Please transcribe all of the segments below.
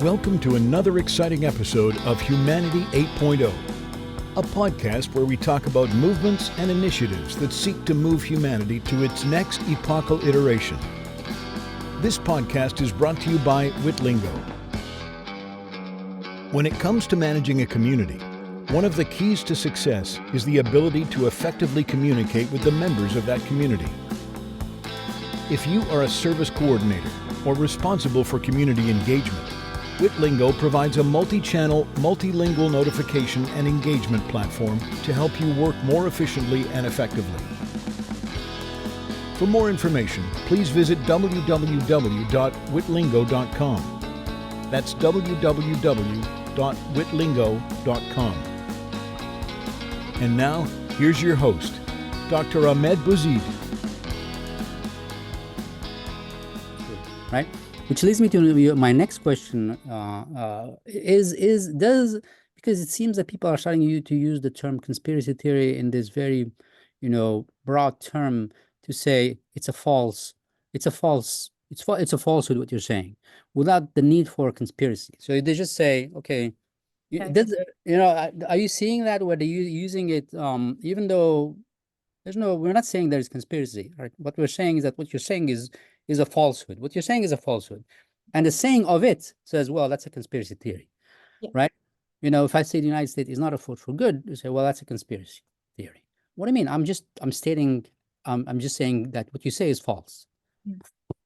Welcome to another exciting episode of Humanity 8.0, a podcast where we talk about movements and initiatives that seek to move humanity to its next epochal iteration. This podcast is brought to you by Witlingo. When it comes to managing a community, one of the keys to success is the ability to effectively communicate with the members of that community. If you are a service coordinator or responsible for community engagement, Witlingo provides a multi-channel, multilingual notification and engagement platform to help you work more efficiently and effectively. For more information, please visit www.witlingo.com. That's www.witlingo.com. And now, here's your host, Dr. Ahmed Bouzid. Right? Which leads me to my next question, because it seems that people are starting to use the term conspiracy theory in this very, broad term to say it's a falsehood what you're saying, without the need for conspiracy. So they just say, okay, are you seeing that where they're using it, even though we're not saying there's conspiracy, right? What we're saying is that what you're saying is a falsehood. What you're saying is a falsehood. And the saying of it says, well, that's a conspiracy theory, right? If I say the United States is not a force for good, you say, well, that's a conspiracy theory. What do you mean? I'm just saying that what you say is false.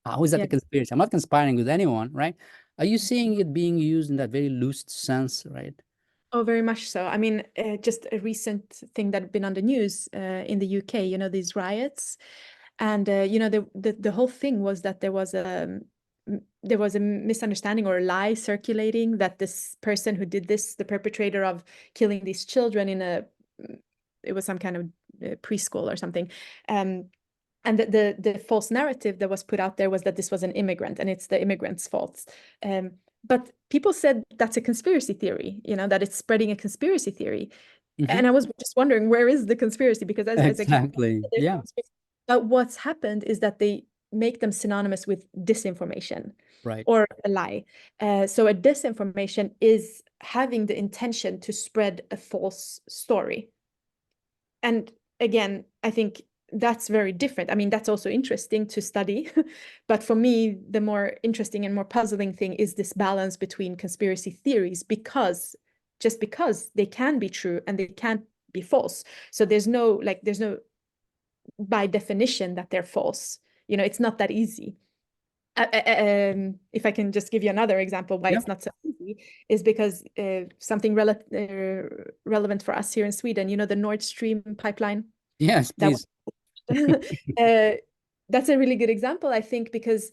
How is that a conspiracy? I'm not conspiring with anyone, right? Are you seeing it being used in that very loose sense, right? Oh, very much so. I mean, just a recent thing that had been on the news in the UK, these riots. And, the whole thing was that there was a misunderstanding or a lie circulating that this person who did this, the perpetrator of killing these children it was some kind of preschool or something. And the false narrative that was put out there was that this was an immigrant and it's the immigrant's fault. But people said that's a conspiracy theory, that it's spreading a conspiracy theory. Mm-hmm. And I was just wondering, where is the conspiracy? Because exactly, But what's happened is that they make them synonymous with disinformation, right, or a lie. So a disinformation is having the intention to spread a false story. And again, I think that's very different. I mean, that's also interesting to study. But for me, the more interesting and more puzzling thing is this balance between conspiracy theories, because they can be true and they can't be false. So there's no by definition that they're false. It's not that easy. If I can just give you another example why it's not so easy, is because something relevant for us here in Sweden, the Nord Stream pipeline. Yes, please. That's a really good example, I think, because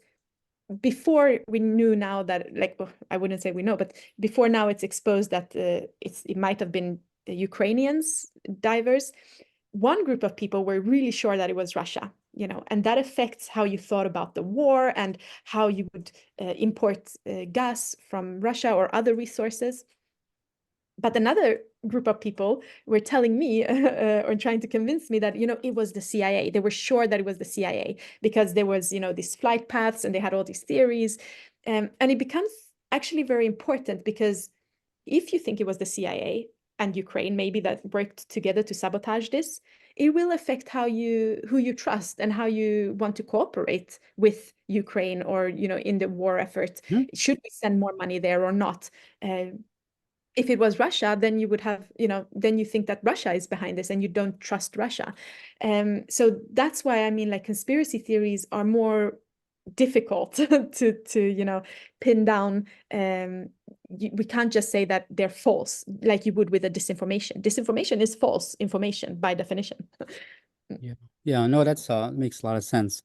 before we knew now that, I wouldn't say we know, but before now it's exposed that it might have been the Ukrainians divers. One group of people were really sure that it was Russia, and that affects how you thought about the war and how you would import gas from Russia or other resources. But another group of people were telling me or trying to convince me that, it was the CIA. They were sure that it was the CIA because there was, these flight paths and they had all these theories. And it becomes actually very important, because if you think it was the CIA and Ukraine maybe that worked together to sabotage this, it will affect who you trust and how you want to cooperate with Ukraine or, in the war effort. Should we send more money there or not? If it was Russia, then you would have, then you think that Russia is behind this and you don't trust Russia. So that's why, I mean, conspiracy theories are more difficult to pin down. We can't just say that they're false like you would with a disinformation. Disinformation is false information by definition. No, that's makes a lot of sense.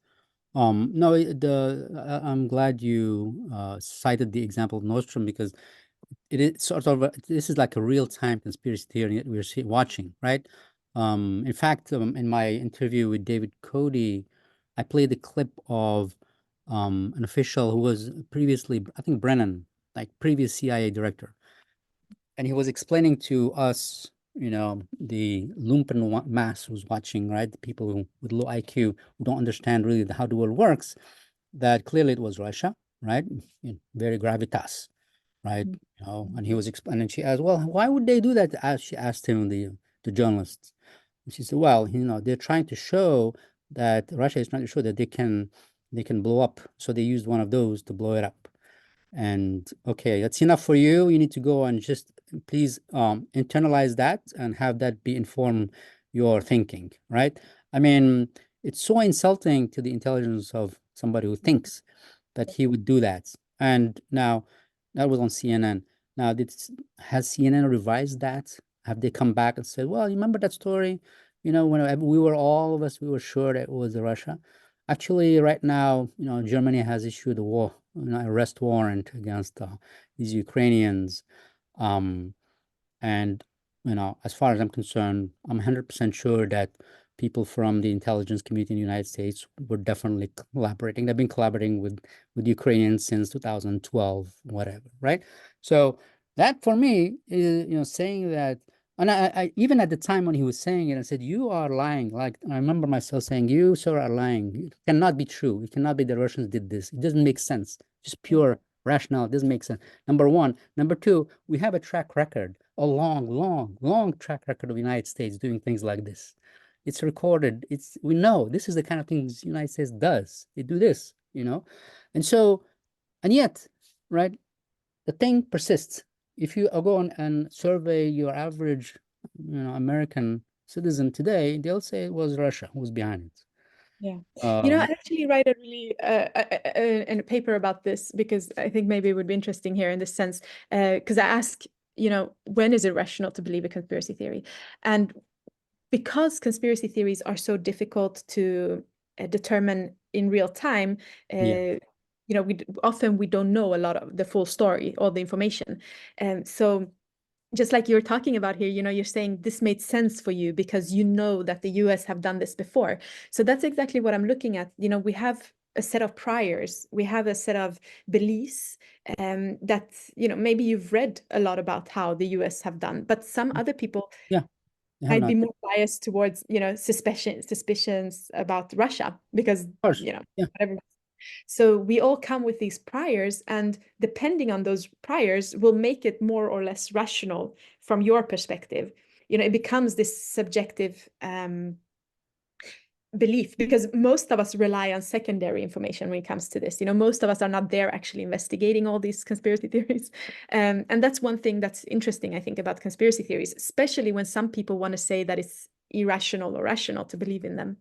No, I'm glad you cited the example of Nord Stream, because it is sort of this is like a real-time conspiracy theory that we're watching, right? In fact, in my interview with David Cody, I played a clip of an official who was previously, I think, Brennan, previous CIA director, and he was explaining to us, the lumpen mass who's watching, right? The people with low IQ who don't understand really how the world works, that clearly it was Russia, right? Very gravitas. right? Mm. You know, and he was explaining. She asked, "Well, why would they do that?" As she asked him, the journalist, and she said, "Well, you know, they're trying to show that Russia is trying to show that they can blow up. So they used one of those to blow it up." And okay, that's enough for you. You need to go and just please internalize that and have that be inform your thinking, right? I mean, it's so insulting to the intelligence of somebody who thinks that he would do that. And now that was on CNN. Now, has CNN revised that? Have they come back and said, well, you remember that story? You know, when we were all of us, we were sure that it was Russia. Actually, right now, you know, Germany has issued a arrest warrant against these Ukrainians. Um, and, you know, as far as I'm concerned, I'm 100% sure that people from the intelligence community in the United States were definitely collaborating. They've been collaborating with Ukrainians since 2012, whatever, right? So that for me is, you know, saying that, and I even at the time when he was saying it, I said, you are lying. Like, I remember myself saying, you, sir, are lying. It cannot be true. It cannot be the Russians did this. It doesn't make sense. Just pure rationale. It doesn't make sense. Number one. Number two, we have a track record, a long track record of the United States doing things like this. It's recorded. We know this is the kind of things the United States does. They do this, you know? And so, and yet, right, the thing persists. If you go on and survey your average, you know, American citizen today, they'll say it was Russia who was behind it. Yeah. You know, I Um, actually write a really in a paper about this because I think maybe it would be interesting here in this sense, because I ask, you know, when is it rational to believe a conspiracy theory? And because conspiracy theories are so difficult to determine in real time, yeah, you know, often we don't know a lot of the full story, all the information. And so just like you're talking about here, you know, you're saying this made sense for you because you know that the US have done this before. So that's exactly what I'm looking at. You know, we have a set of priors, we have a set of beliefs that, you know, maybe you've read a lot about how the US have done, but some other people yeah, they have might be not. more biased towards, you know, suspicions about Russia because, Of course, you know, yeah. whatever. So we all come with these priors, and depending on those priors will make it more or less rational from your perspective. You know, it becomes this subjective belief because most of us rely on secondary information when it comes to this. You know, most of us are not there actually investigating all these conspiracy theories. And that's one thing that's interesting, I think, about conspiracy theories, especially when some people want to say that it's irrational or rational to believe in them,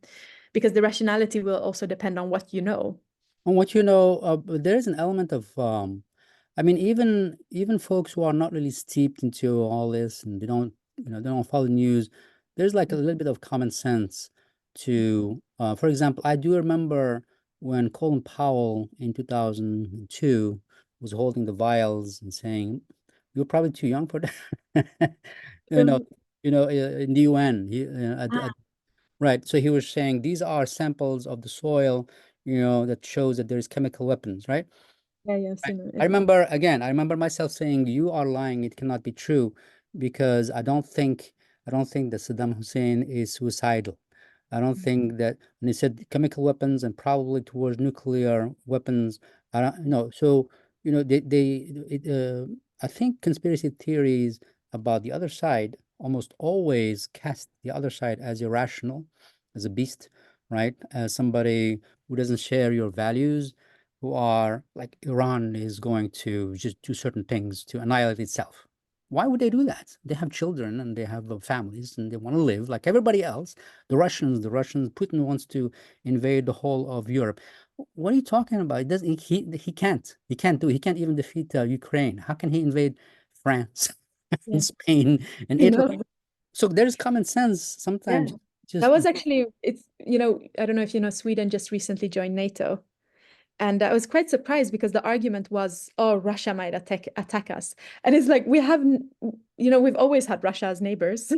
because the rationality will also depend on what you know. And what you know, there is an element of, I mean, even folks who are not really steeped into all this and they don't, you know, they don't follow the news. There's like a little bit of common sense to, for example, I do remember when Colin Powell in 2002 was holding the vials and saying, "You're probably too young for that," you know, Um, in the UN, ah, right. So he was saying these are samples of the soil, you know, that shows that there's chemical weapons, right? yeah, I've Right. seen I it. remember again, I remember myself saying, you are lying, it cannot be true, because I don't think that Saddam Hussein is suicidal. I don't think that when he said chemical weapons and probably towards nuclear weapons, I don't know. So, you know, I think conspiracy theories about the other side almost always cast the other side as irrational, as a beast, right? As somebody who doesn't share your values, who are like Iran is going to just do certain things to annihilate itself. Why would they do that? They have children and they have families and they want to live like everybody else. The Russians, Putin wants to invade the whole of Europe. What are you talking about? It doesn't, he can't even defeat Ukraine. How can he invade France Yeah, and Spain and you know, Italy? So there's common sense yeah. sometimes. That Just, was actually, it's, you know, I don't know if you know, Sweden just recently joined NATO. And I was quite surprised because the argument was, oh, Russia might attack us. And it's like, you know, we've always had Russia as neighbors.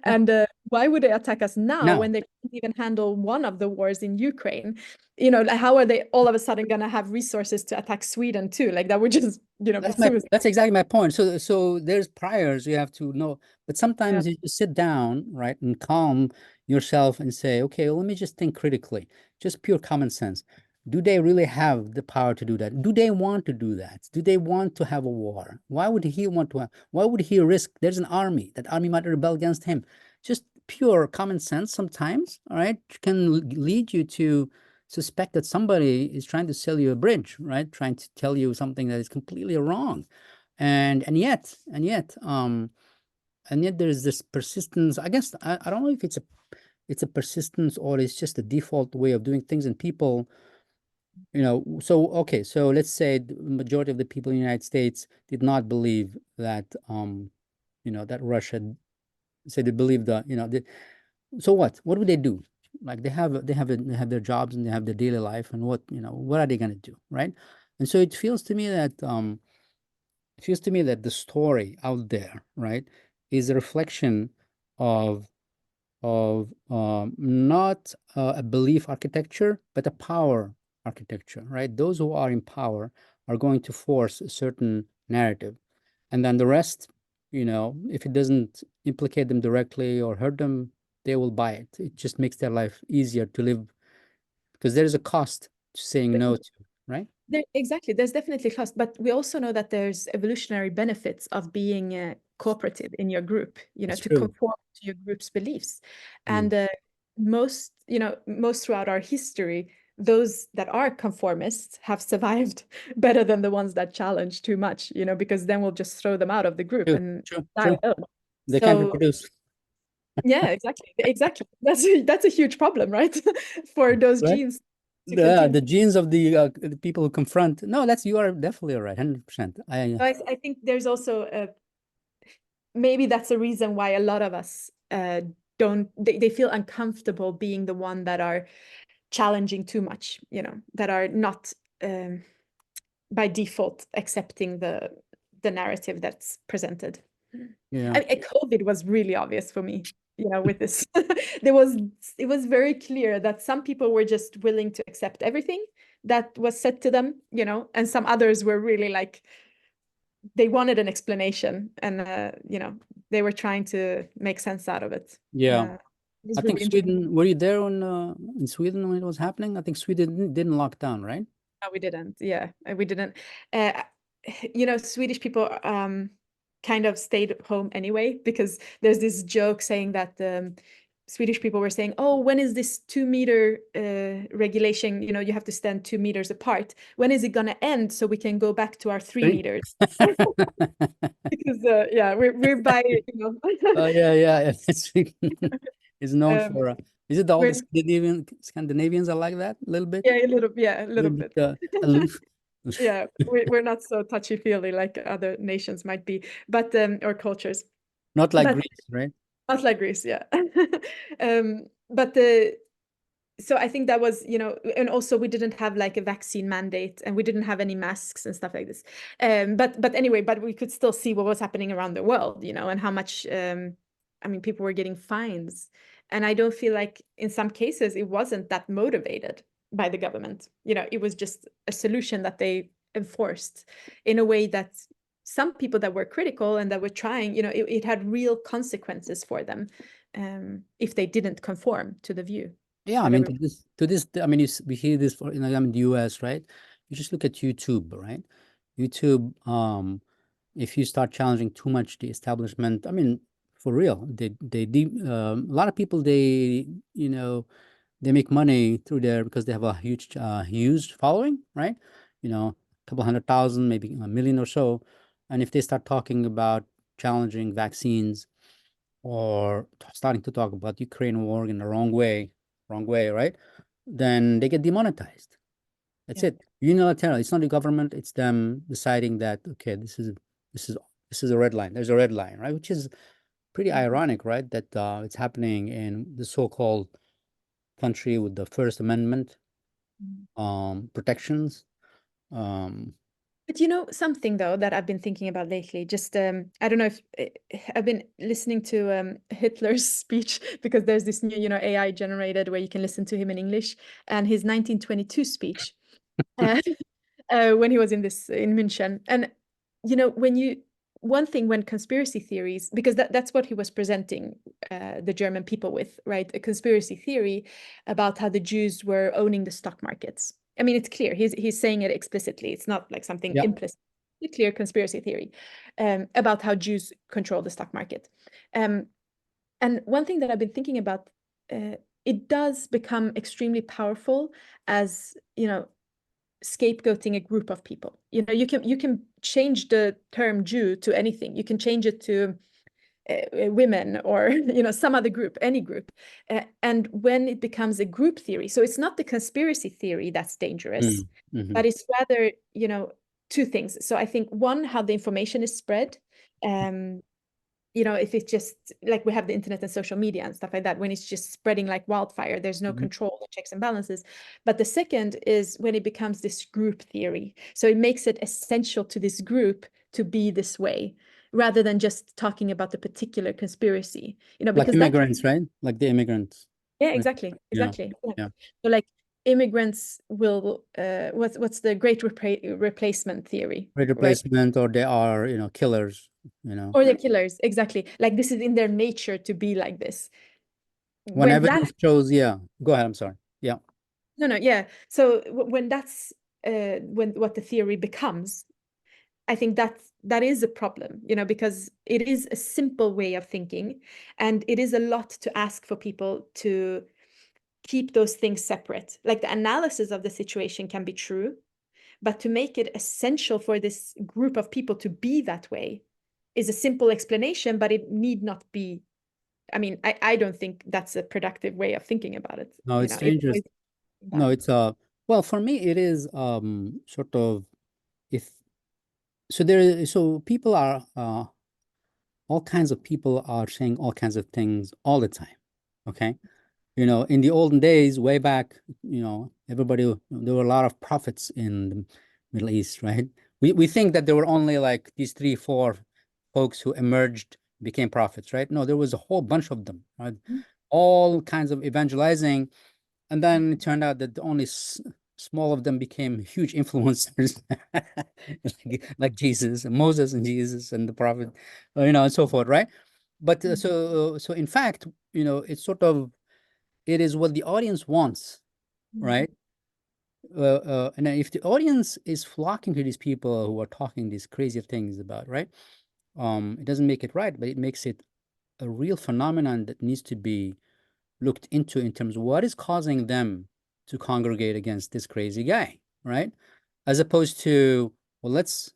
yeah, And why would they attack us now now. when they can't even handle one of the wars in Ukraine? You know, like, how are they all of a sudden going to have resources to attack Sweden too? Like that would just, you know, be suicide. That's exactly my point. So there's priors you have to know, but Yeah. sometimes you just sit down, right, and calm yourself and say, okay, well, let me just think critically, just pure common sense. Do they really have the power to do that? Do they want to do that? Do they want to have a war? Why would he want to why would he risk? There's an army. That army might rebel against him. Just pure common sense sometimes, all right, can lead you to suspect that somebody is trying to sell you a bridge, right? Trying to tell you something that is completely wrong. And yet, and yet there's this persistence. I guess I don't know if it's a persistence or it's just a default way of doing things, and people, so okay, so let's say the majority of the people in the United States did not believe that that Russia, say they believe that, so what would they do? Like they have their jobs and they have their daily life, and what are they going to do, right? And so it feels to me that the story out there, right, is a reflection of not a belief architecture, but a power architecture, right? Those who are in power are going to force a certain narrative, and then the rest, if it doesn't implicate them directly or hurt them, they will buy it. It just makes their life easier to live, because there is a cost to saying no to, right? Exactly. There's definitely cost, but we also know that there's evolutionary benefits of being cooperative in your group, That's to true. conform to your group's beliefs. Mm. And most throughout our history, those that are conformists have survived better than the ones that challenge too much, because then we'll just throw them out of the group True, and true, die true. alone. They can't So reproduce, yeah, exactly. That's a huge problem, right? For those right? genes to The continue. the genes of the people who confront. No, you are definitely right, 100%. I think there's also maybe that's a reason why a lot of us they feel uncomfortable being the one that are challenging too much, that are not by default accepting the narrative that's presented. Yeah. COVID was really obvious for me, with this. It was very clear that some people were just willing to accept everything that was said to them, and some others were really like, they wanted an explanation, and they were trying to make sense out of it. Yeah. It was I think really interesting. Sweden, were you there in Sweden when it was happening? I think Sweden didn't lock down, right? No, we didn't. Yeah, we didn't. Uh, Swedish people kind of stayed home anyway, because there's this joke saying that Swedish people were saying, "Oh, when is this 2 meter regulation? You have to stand 2 meters apart. When is it gonna end so we can go back to our 3 meters?" Because we're by Oh yeah. Sweden is known um, for. Is it all the we're Scandinavians are like that a little bit? a little Little bit. bit aloof. Yeah, we're not so touchy-feely like other nations might be, but or cultures, Not like but Greece, right? not like Greece, yeah. But so I think that was, and also we didn't have like a vaccine mandate, and we didn't have any masks and stuff like this. But anyway, but we could still see what was happening around the world, and how much people were getting fines. And I don't feel like in some cases it wasn't that motivated by the government. It was just a solution that they enforced in a way that some people that were critical and that were trying, it had real consequences for them if they didn't conform to the view. Yeah, I mean, Whatever. we hear this in the US, right? You just look at YouTube, right? YouTube, if you start challenging too much the establishment, I mean, for real, a lot of people, they make money through there because they have a huge following, right? A couple 100,000, maybe a million or so. And if they start talking about challenging vaccines or starting to talk about Ukraine war in the wrong way, right? Then they get demonetized. That's Yeah. it. Unilateral. It's not the government. It's them deciding that, okay, this is a red line. There's a red line, right? Which is pretty ironic, right? That it's happening in the so-called country with the First Amendment protections. But something though that I've been thinking about lately, just I don't know if I've been listening to Hitler's speech, because there's this new, AI generated where you can listen to him in English, and his 1922 speech uh, when he was in München. And one thing when conspiracy theories, because that's what he was presenting the German people with, right? A conspiracy theory about how the Jews were owning the stock markets. I mean, it's clear. He's saying it explicitly. It's not like something implicit. A clear conspiracy theory about how Jews control the stock market. And one thing that I've been thinking about, it does become extremely powerful as, scapegoating a group of people. You can change the term Jew to anything. You can change it to women or some other group, any group, and when it becomes a group theory, so it's not the conspiracy theory that's dangerous, but it's rather two things. So I think one, how the information is spread, if it's just like we have the internet and social media and stuff like that, when it's just spreading like wildfire, there's no control, no checks and balances. But the second is when it becomes this group theory, so it makes it essential to this group to be this way, rather than just talking about the particular conspiracy, because like immigrants, right? Like the immigrants. Yeah, exactly. Yeah. So like immigrants will, what's the great replacement theory? Great replacement, right? Or they are, killers, Or they're killers, exactly. Like this is in their nature to be like this. When evidence shows, go ahead, I'm sorry. Yeah. No, yeah. So when that's, when what the theory becomes, I think that is a problem, because it is a simple way of thinking, and it is a lot to ask for people to keep those things separate. Like the analysis of the situation can be true, but to make it essential for this group of people to be that way is a simple explanation, but it need not be. I mean, I don't think that's a productive way of thinking about it. No, it's dangerous. No, it's well, for me, it is sort of, so people are all kinds of people are saying all kinds of things all the time. Okay. In the olden days, way back, there were a lot of prophets in the Middle East, right? We think that there were only like these 3-4 folks who emerged, became prophets, right? No, there was a whole bunch of them, right? All kinds of evangelizing. And then it turned out that only small of them became huge influencers, like Jesus and Moses and Jesus and the prophet, and so forth, right? But so in fact, it's sort of, it is what the audience wants, right? And if the audience is flocking to these people who are talking these crazy things about, right? It doesn't make it right, but it makes it a real phenomenon that needs to be looked into in terms of what is causing them to congregate against this crazy guy, right? As opposed to, well, let's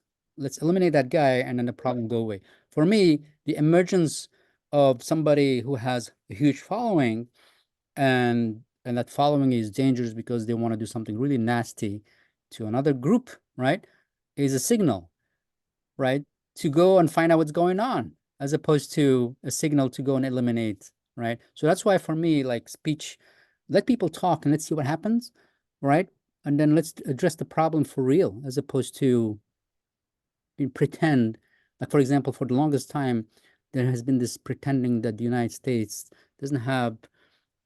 eliminate that guy and then the problem go away. For me, the emergence of somebody who has a huge following, and that following is dangerous because they want to do something really nasty to another group, right, is a signal, right, to go and find out what's going on, as opposed to a signal to go and eliminate, right? So that's why for me, like, speech, let people talk and let's see what happens, right? And then let's address the problem for real, as opposed to pretend. Like, for example, for the longest time, there has been this pretending that the United States doesn't have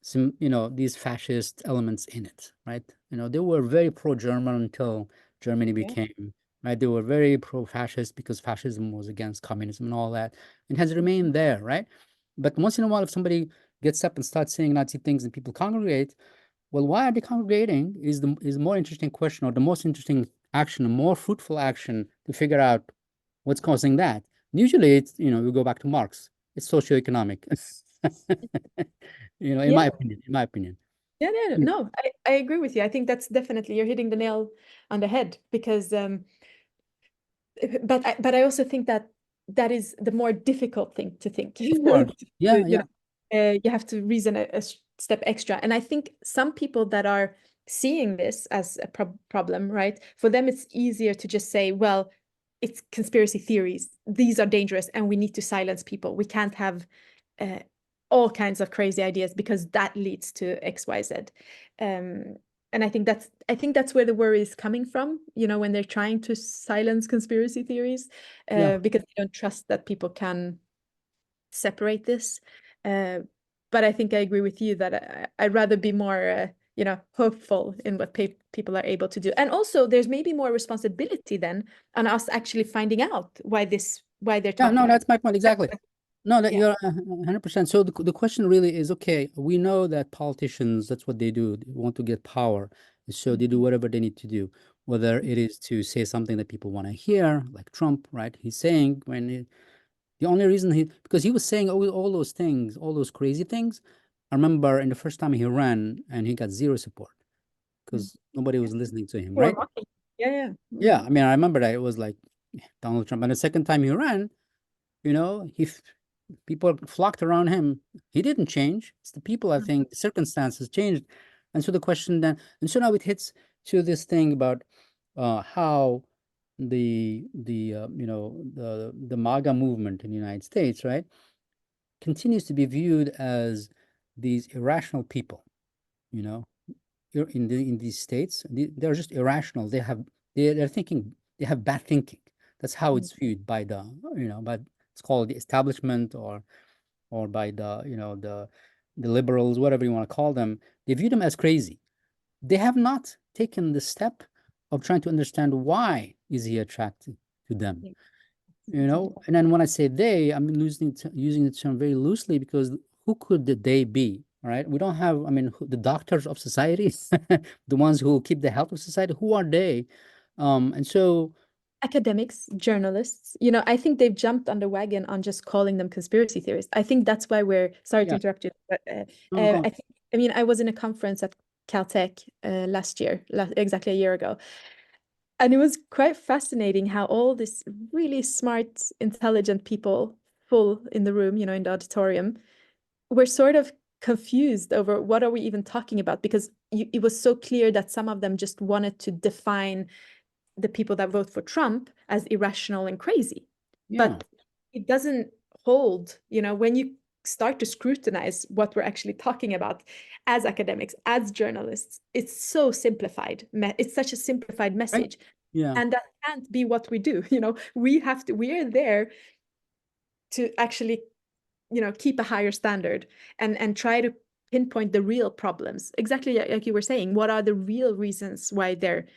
some, these fascist elements in it, right? They were very pro-German until Germany became, right? They were very pro-fascist because fascism was against communism and all that. It has remained there, right? But once in a while, if somebody gets up and starts saying Nazi things and people congregate, well, why are they congregating is the more interesting question, or the most interesting action, a more fruitful action to figure out what's causing that. And usually it's, we go back to Marx. It's socioeconomic. In my opinion. Yeah, no, I agree with you. I think that's definitely, you're hitting the nail on the head, because but I also think that is the more difficult thing to think. Yeah. You have to reason a step extra. And I think some people that are seeing this as a problem, right? For them, it's easier to just say, well, it's conspiracy theories. These are dangerous and we need to silence people. We can't have all kinds of crazy ideas because that leads to X, Y, Z. And I think that's where the worry is coming from, when they're trying to silence conspiracy theories, because they don't trust that people can separate this. But I think I agree with you that I'd rather be more, hopeful in what people are able to do. And also there's maybe more responsibility then on us actually finding out why they're talking. No, that's my point. Exactly. No, that you're 100%. So the question really is, okay, we know that politicians, that's what they do. They want to get power. So they do whatever they need to do, whether it is to say something that people want to hear, like Trump, right? He's saying the only reason because he was saying all those things, all those crazy things. I remember in the first time he ran and he got zero support because nobody was listening to him, right? Yeah. Yeah, I mean, I remember that it was like Donald Trump. And the second time he ran, people flocked around him. He didn't change. It's the people, I think, the circumstances changed. And so the question then, and so now it hits to this thing about how the MAGA movement in the United States, right, continues to be viewed as these irrational people, you know, in these states. They're just irrational. They're thinking, they have bad thinking. That's how it's viewed by but it's called the establishment or by the liberals, whatever you want to call them. They view them as crazy. They have not taken the step of trying to understand why is he attracted to them. And then when I say they, I'm using the term very loosely because who could the they be? All right, we don't have, I mean, the doctors of society, the ones who keep the health of society. Who are they? And so Academics, journalists, I think they've jumped on the wagon on just calling them conspiracy theorists. I think that's why sorry to interrupt you, but I was in a conference at Caltech last year, exactly a year ago. And it was quite fascinating how all these really smart, intelligent people full in the room, in the auditorium, were sort of confused over what are we even talking about? Because it was so clear that some of them just wanted to define the people that vote for Trump as irrational and crazy. But it doesn't hold, when you start to scrutinize what we're actually talking about as academics, as journalists, it's so simplified. It's such a simplified message. Yeah. And that can't be what we do. We are there to actually, keep a higher standard and try to pinpoint the real problems. Exactly like you were saying, what are the real reasons why they're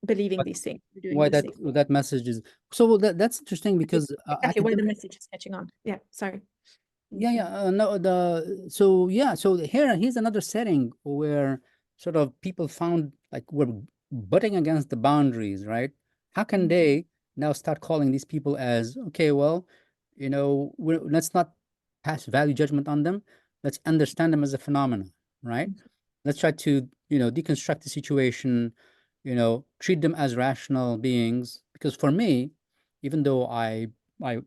believing these things, doing Why these things. that message is so that's interesting because Exactly why the message is catching on. Yeah, sorry. no so here's another setting where sort of people found like we're butting against the boundaries, right? How can they now start calling these people as okay, well, let's not pass value judgment on them, let's understand them as a phenomenon, right? Let's try to deconstruct the situation, treat them as rational beings. Because for me, even though I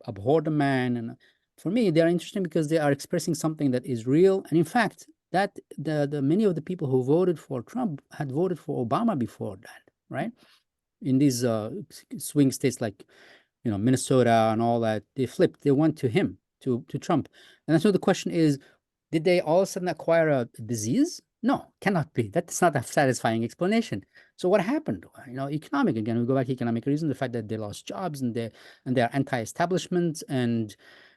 abhor the man, and for me they are interesting because they are expressing something that is real. And in fact, that the many of the people who voted for Trump had voted for Obama before that, right? In these swing states like Minnesota and all that, they flipped, they went to him, to Trump. And so the question is, did they all of a sudden acquire a disease? No, cannot be. That's not a satisfying explanation. So what happened? Economic again. We go back to economic reasons. The fact that they lost jobs and they're anti-establishment and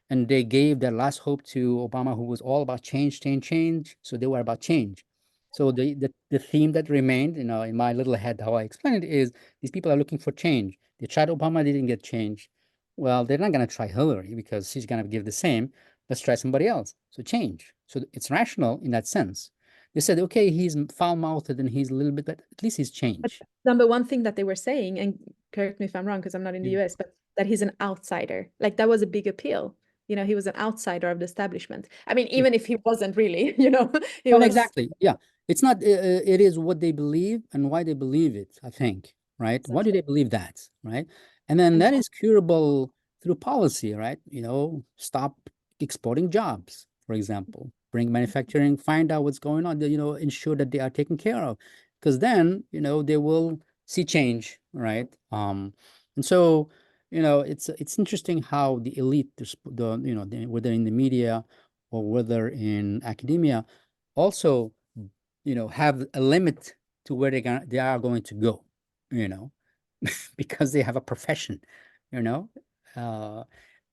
they gave their last hope to Obama, who was all about change, change, change. So they were about change. So the theme that remained, in my little head, how I explain it is these people are looking for change. They tried Obama, they didn't get change. Well, they're not going to try Hillary because she's going to give the same. Let's try somebody else. So change. So it's rational in that sense. They said, okay, he's foul-mouthed and he's a little bit, but at least he's change. Number one thing that they were saying, and correct me if I'm wrong because I'm not in the US, but that he's an outsider. Like that was a big appeal. He was an outsider of the establishment. I mean, even if he wasn't really, he was exactly. Yeah. It's not, it is what they believe and why they believe it, I think, right? Why do they believe that, right? And then that is curable through policy, right? Stop exporting jobs, for example, bring manufacturing, find out what's going on, ensure that they are taken care of, because then, they will see change, right? And so, it's interesting how the elite, whether in the media or whether in academia, also have a limit to where they are going to go, because they have a profession, you know, uh,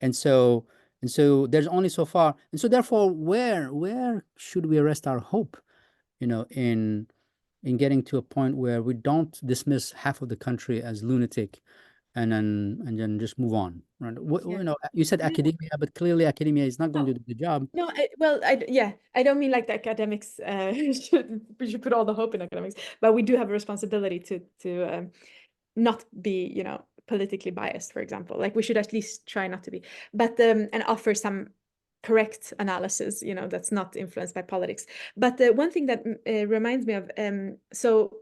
and so there's only so far, and so therefore, where should we rest our hope, in getting to a point where we don't dismiss half of the country as lunatic, and then just move on, right? Yeah. You know, you said academia, but clearly academia is not going to do the job. No, I don't mean like the academics we should put all the hope in academics, but we do have a responsibility to not be, you know, politically biased, for example. Like we should at least try not to be, but and offer some correct analysis, you know, that's not influenced by politics. But the one thing that reminds me of, so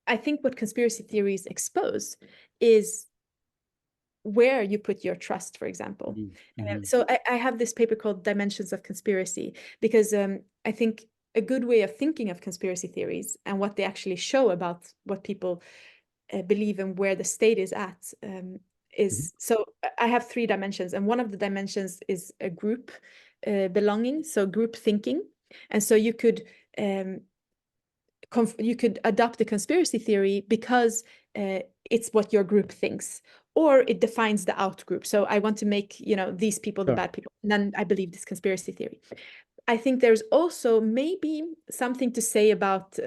I think what conspiracy theories expose is where you put your trust, for example. So I have this paper called Dimensions of Conspiracy, because I think a good way of thinking of conspiracy theories and what they actually show about what people believe and where the state is at is, so I have 3 dimensions, and one of the dimensions is a group belonging, so group thinking. And so you could adopt a conspiracy theory because it's what your group thinks, or it defines the out group. So I want to make, you know, these people the bad people, and then I believe this conspiracy theory. I think there's also maybe something to say about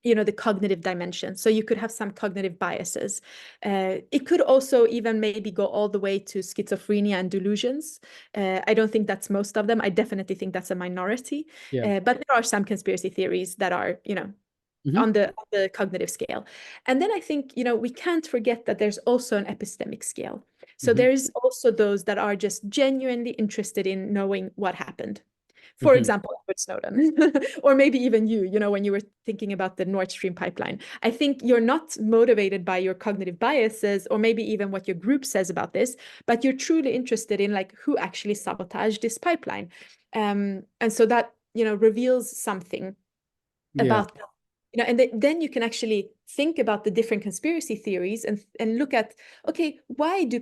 you know, the cognitive dimension. So you could have some cognitive biases. It could also even maybe go all the way to schizophrenia and delusions. I don't think that's most of them. I definitely think that's a minority. Yeah. But there are some conspiracy theories that are, you know, on the cognitive scale. And then I think, you know, we can't forget that there's also an epistemic scale. So there's also those that are just genuinely interested in knowing what happened. For example, Edward Snowden, or maybe even you know, when you were thinking about the Nord Stream pipeline. I think you're not motivated by your cognitive biases, or maybe even what your group says about this, but you're truly interested in like who actually sabotaged this pipeline. And so that, you know, reveals something about, you know, and then you can actually think about the different conspiracy theories and look at, okay, why do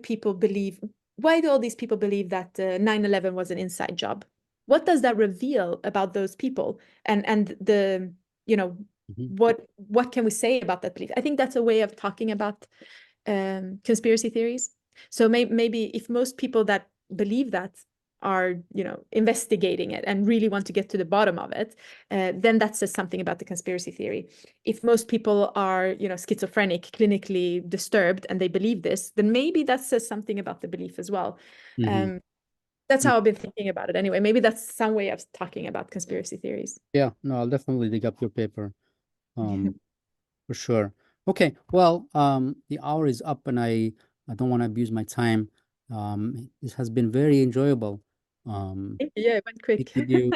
all these people believe that 9/11 was an inside job? What does that reveal about those people? And the, you know, what can we say about that belief? I think that's a way of talking about conspiracy theories. So maybe if most people that believe that are, you know, investigating it and really want to get to the bottom of it, then that says something about the conspiracy theory. If most people are, you know, schizophrenic, clinically disturbed, and they believe this, then maybe that says something about the belief as well. That's how I've been thinking about it anyway. Maybe that's some way of talking about conspiracy theories. Yeah, no, I'll definitely dig up your paper, for sure. Okay, well, the hour is up, and I don't want to abuse my time. This has been very enjoyable. Yeah, it went quick. Speak with you.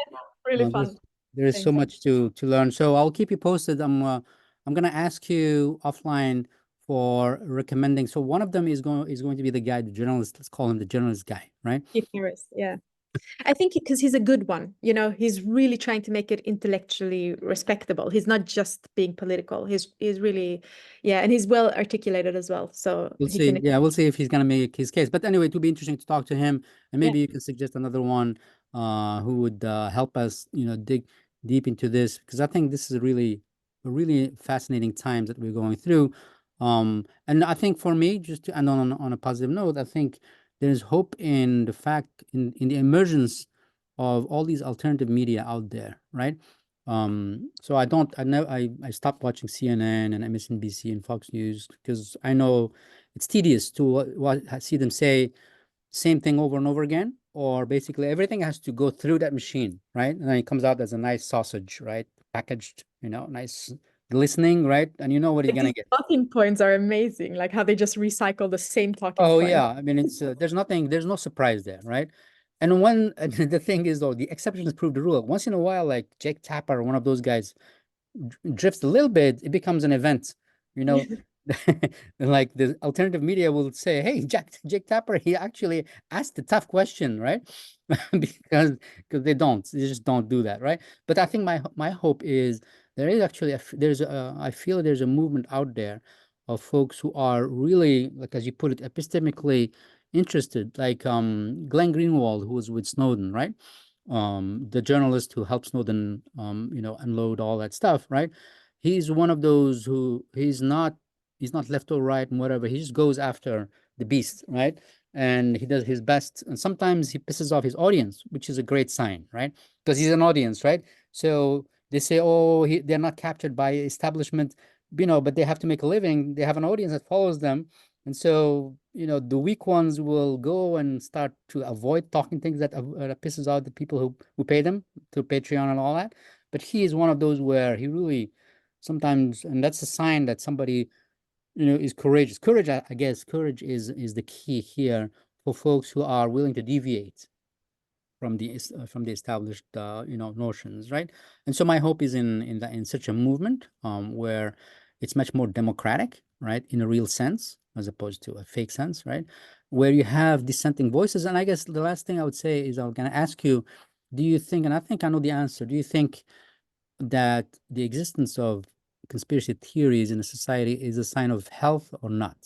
Really fun. There is so Thanks. much to learn. So I'll keep you posted. I'm gonna ask you offline for recommending. So one of them is going to be the guy, the journalist. Let's call him the journalist guy, right? Keith Harris, yeah. I think because he's a good one, you know, he's really trying to make it intellectually respectable. He's not just being political. He's really, yeah, and he's well articulated as well. So We'll he see. can, Yeah, we'll see if he's gonna make his case. But anyway, it will be interesting to talk to him, and yeah, maybe you can suggest another one who would help us, you know, dig deep into this, because I think this is a really fascinating times that we're going through. And I think for me, just to end on a positive note, I think there's hope in the fact in the emergence of all these alternative media out there, right? So I stopped watching CNN and MSNBC and Fox News, because I know it's tedious to see them say same thing over and over again, or basically everything has to go through that machine, right? And then it comes out as a nice sausage, right? Packaged, you know, nice glistening, right? And you know what you're gonna these get. talking points are amazing, like how they just recycle the same talking Oh point. yeah, I mean it's there's no surprise there, right? And when the thing is though, the exceptions prove the rule. Once in a while, like Jake Tapper, one of those guys, drifts a little bit, it becomes an event, you know. Like the alternative media will say, "Hey, Jake Tapper, he actually asked a tough question, right?" because they just don't do that, right? But I think my hope is there is actually I feel there's a movement out there of folks who are really, like as you put it, epistemically interested, like Glenn Greenwald, who was with Snowden, right? The journalist who helped Snowden, you know, unload all that stuff, right? He's one of those who he's not left or right and whatever. He just goes after the beast, right? And he does his best. And sometimes he pisses off his audience, which is a great sign, right? Because he's an audience, right? So they say, oh, they're not captured by establishment. but they have to make a living. They have an audience that follows them. And so, the weak ones will go and start to avoid talking things that pisses out the people who pay them through Patreon and all that. But he is one of those where he really sometimes, and that's a sign that somebody, is courageous. Courage, I guess, courage is the key here for folks who are willing to deviate from the established notions, right? And so my hope is in such a movement where it's much more democratic, right, in a real sense as opposed to a fake sense, right, where you have dissenting voices. And I guess the last thing I would say is I'm going to ask you, do you think, and I think I know the answer, do you think that the existence of conspiracy theories in a society is a sign of health or not?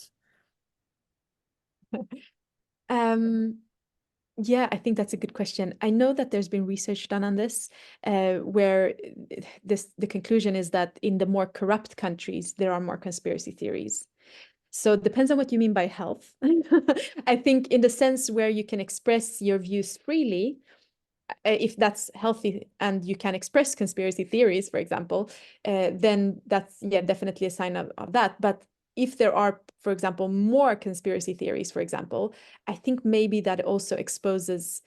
Yeah, I think that's a good question. I know that there's been research done on this, where the conclusion is that in the more corrupt countries, there are more conspiracy theories. So it depends on what you mean by health. I think in the sense where you can express your views freely, if that's healthy and you can express conspiracy theories, for example, then that's, definitely a sign of that. But if there are, for example, more conspiracy theories, for example, I think maybe that also exposes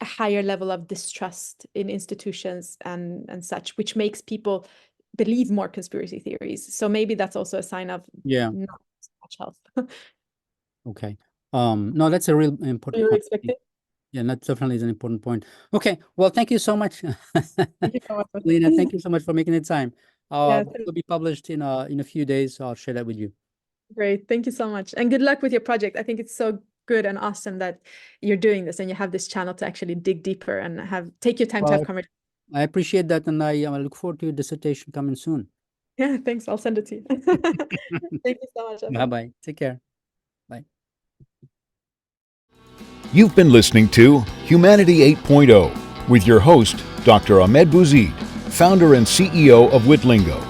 a higher level of distrust in institutions and such, which makes people believe more conspiracy theories. So maybe that's also a sign of not so much health. Okay. No, that's a real important You point. expect it? Yeah, that definitely is an important point. Okay, well, thank you so much. Thank you so much. Melina, thank you so much for making the time. Yeah, It will be published in a few days, so I'll share that with you. great. Thank you so much. And good luck with your project. I think it's so good and awesome that you're doing this and you have this channel to actually dig deeper and take your time to have conversations. I appreciate that, and I look forward to your dissertation coming soon. Yeah, thanks. I'll send it to you. Thank you so much. Bye-bye. Take care. Bye. You've been listening to Humanity 8.0 with your host, Dr. Ahmed Bouzid, founder and CEO of Witlingo.